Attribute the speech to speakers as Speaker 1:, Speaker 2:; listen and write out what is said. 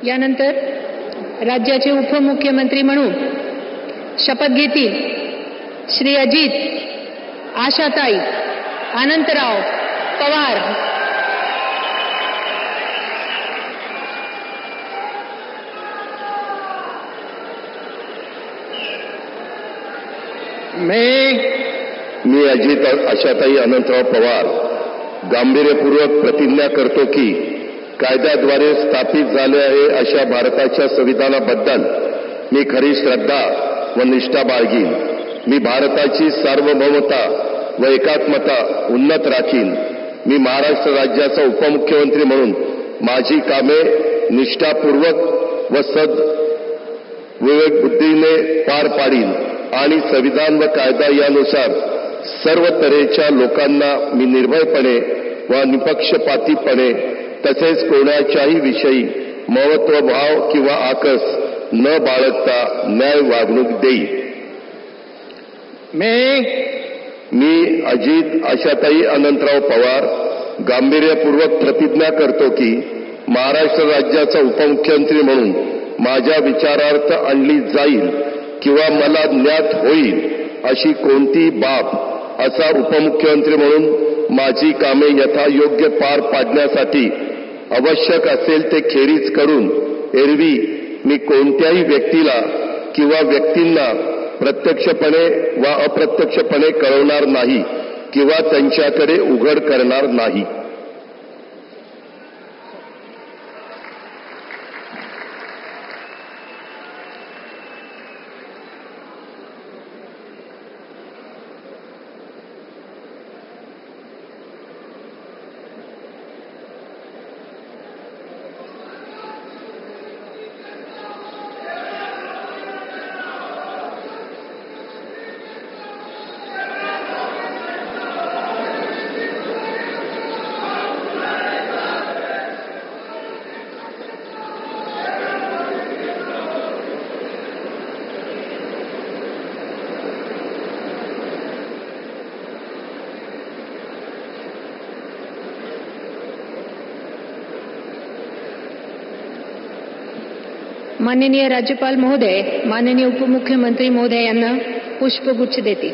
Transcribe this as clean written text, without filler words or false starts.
Speaker 1: यानंतर राज्याचे उपमुख्यमंत्री म्हणून शपथ घेतील श्री अजित आशाताई अनंतराव पवार।
Speaker 2: मी अजित आशाताई अनंतराव पवार गांभीर्यपूर्वक प्रतिज्ञा करतो की कायद्याद्वारे स्थापित झाले आहे अशा भारताच्या संविधानाबद्दल मी खरी श्रद्धा व निष्ठा बाळगीन। मी भारताची सार्वभौमता व एकात्मता उन्नत राखीन। मी महाराष्ट्र राज्याचा उपमुख्यमंत्री म्हणून माझी कामे निष्ठापूर्वक व विवेकबुद्धीने पार पाडीन आणि संविधान व कायदा यानुसार सर्व तऱ्हेच्या लोकांना मी निर्भयपणे व निपक्षपातीपणे तसेच कोणाच्याही विषयी महत्वभाव किंवा आकस न बाळगता न्याय वागणूक देईन। मी अजित आशाताई अनंतराव पवार गांभीर्यपूर्वक प्रतिज्ञा करतो की महाराष्ट्र राज्याचा उपमुख्यमंत्री म्हणून माझ्या विचारार्थ आणली जाईल किंवा मला ज्ञात होईल अशी कोणतीही बाब असा उपमुख्यमंत्री म्हणून माझी कामे यथायोग्य पार पाडण्यासाठी आवश्यक असेल ते खेरीज करून एरवी मी कोणत्याही व्यक्तीला किंवा व्यक्तींना प्रत्यक्षपणे वा अप्रत्यक्षपणे कळवणार नाही किंवा त्यांच्याकडे उघड करणार नाही।
Speaker 1: माननीय राज्यपाल महोदय माननीय उपमुख्यमंत्री महोदय यांना पुष्पगुच्छ देतील।